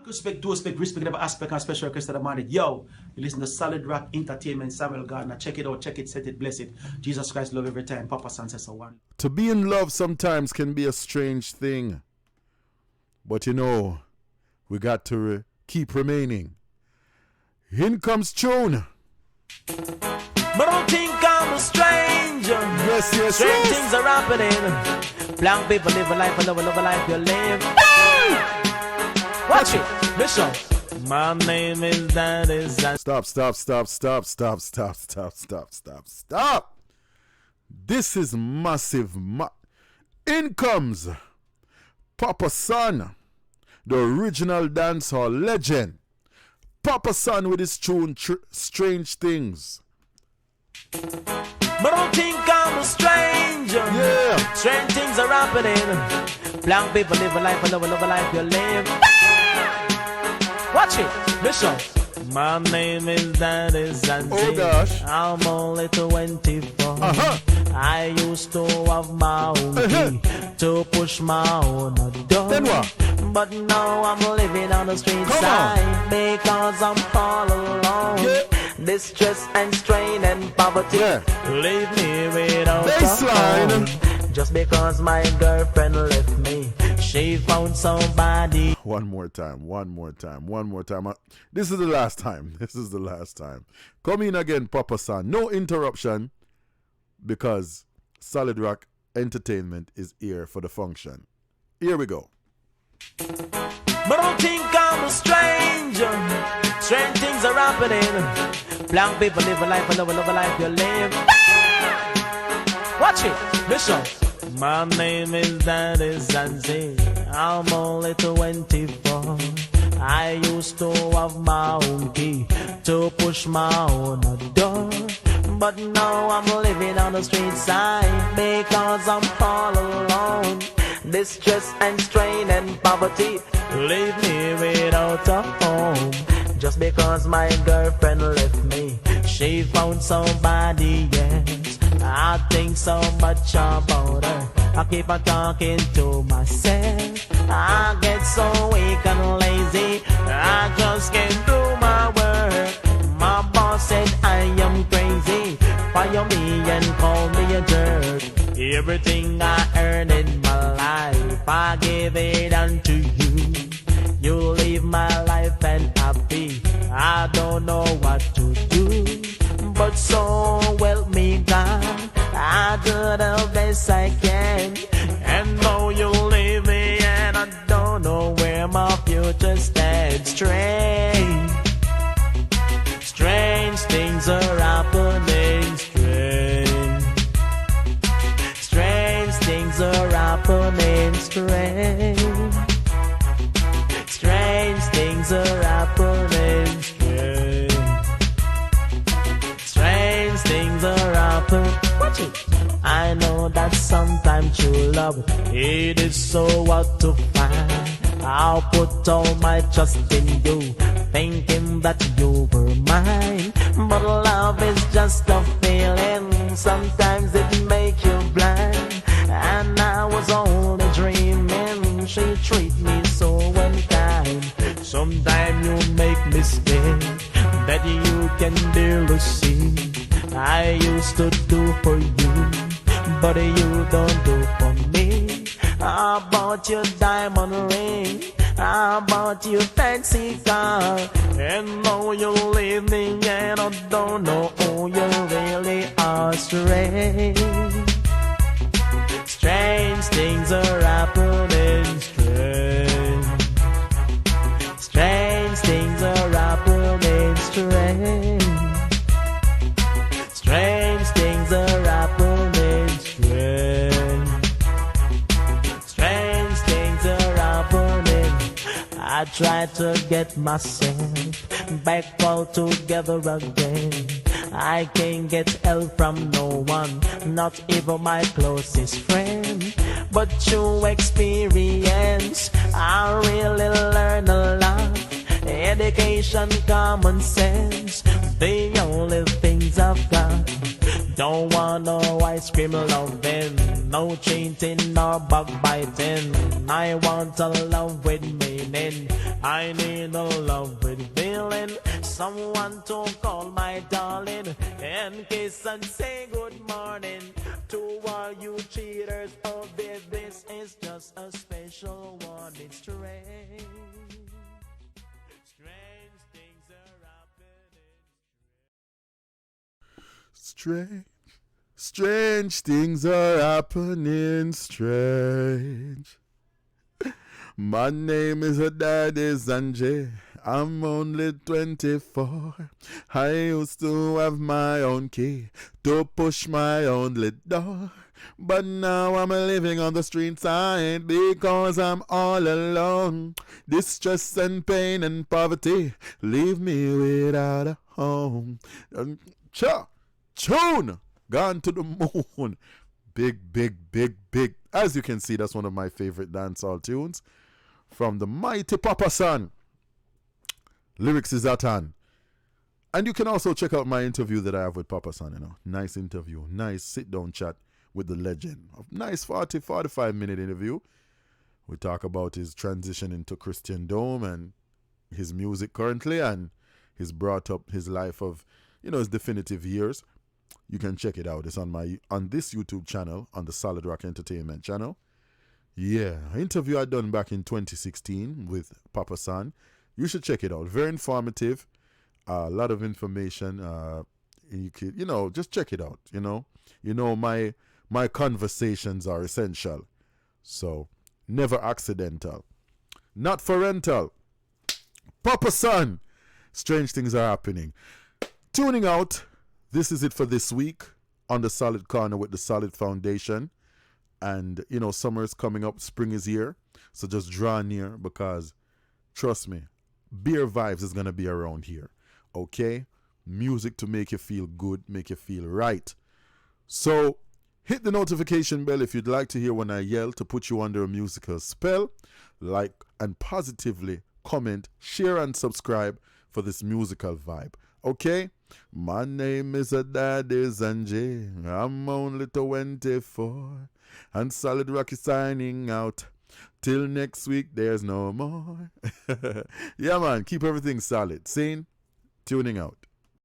Respect, respect every aspect and special request of the morning. Yo, you listen to Solid Rock Entertainment, Samuel Gardner. Check it out, check it, set it, bless it. Jesus Christ, love every time. Papa San says so one. To be in love sometimes can be a strange thing. But you know, we got to keep remaining. In comes tune. But don't think I'm a stranger. Yes. Strange things are happening. Black people live a life, love a life you live. Watch it, listen. My name is Daddy. Stop. This is massive. In comes Papa San, the original dancehall legend. Papa San with his tune Strange Things. But don't think I'm a stranger. Yeah. Strange things are happening. Black people live a life, love a life you live. Watch it, listen. My name is Daddy Zanzi. Oh gosh. I'm only 24. I used to have my own key to push my own door. Then what? But now I'm living on the street side because I'm all alone. Yeah. Distress and strain and poverty leave me without Baseline. a home. Just because my girlfriend left me, she found somebody. One more time. This is the last time. Come in again, Papa San. No interruption, because Solid Rock Entertainment is here for the function. Here we go. But don't think I'm a stranger. Strange things are happening. Black people live a life, love a life you live. Watch it, listen. My name is Daddy Zanzi. I'm only 24. I used to have my own key to push my own door. But now I'm living on the street side because I'm all alone. Distress and strain and poverty leave me without a home. Just because my girlfriend left me, she found somebody else. I think so much about her, I keep on talking to myself. I get so weak and lazy, I just can't do my work. My boss said I am crazy, fire me and call me a jerk. Everything I earn in my life, I give it unto you. You live my life and happy, I don't know what to do. But so help me God, I do the best I can. And now you leave me and I don't know where my future stands. Strange things are happening. Strange things are happening. Strange things are happening. Strange things are happening. Watch it. I know that sometimes true love, it is so hard to find. I'll put all my trust in you, thinking that you were mine. But love is just a feeling, sometimes it makes you blind. And I was only dreaming, she treat me so unkind. Sometimes you make mistakes that you can barely see. I used to do for you, but you don't do for me. I bought you diamond ring, I bought you fancy car, and now you leave me and I don't know who you really are. Strange things are happening. Strange things are happening. Strange things are happening. Strange things are happening. I try to get myself back all together again. I can't get help from no one, not even my closest friend. But through experience, I really learn a lot. Education, common sense, the only things I've got. Don't want no ice cream loving, no cheating nor backbiting. I want a love with meaning. I need a love with feeling. Someone to call my darling, and kiss and say good morning. To all you cheaters, oh baby, this is just a special one. It's strange. Strange things are happening. Strange things are happening, strange. My name is Daddy Sanjay. I'm only 24. I used to have my own key to push my own little door. But now I'm living on the street side because I'm all alone. Distress and pain and poverty leave me without a home. Tune! Gone to the moon. Big, big, big, big. As you can see, that's one of my favorite dancehall tunes from the mighty Papa San. Lyrics is at hand. And you can also check out my interview that I have with Papa San. You know, nice interview, nice sit-down chat with the legend. A nice 45-minute interview. We talk about his transition into Christendom and his music currently, and he's brought up his life of, his definitive years. You can check it out. It's on this YouTube channel, on the Solid Rock Entertainment channel. Yeah, interview I done back in 2016 with Papa San. You should check it out. Very informative. A lot of information. You could, just check it out. My conversations are essential. So, never accidental. Not for rental. Papa San. Strange things are happening. Tuning out. This is it for this week on the Solid Corner with the Solid Foundation. And, summer is coming up. Spring is here. So just draw near because, trust me, beer vibes is going to be around here. Okay? Music to make you feel good, make you feel right. So, hit the notification bell if you'd like to hear when I yell to put you under a musical spell. Like and positively comment, share and subscribe for this musical vibe. Okay? My name is Daddy Sanjay. I'm only 24. And Solid Rock is signing out. Till next week, there's no more. Yeah, man. Keep everything solid. Seen? Tuning out.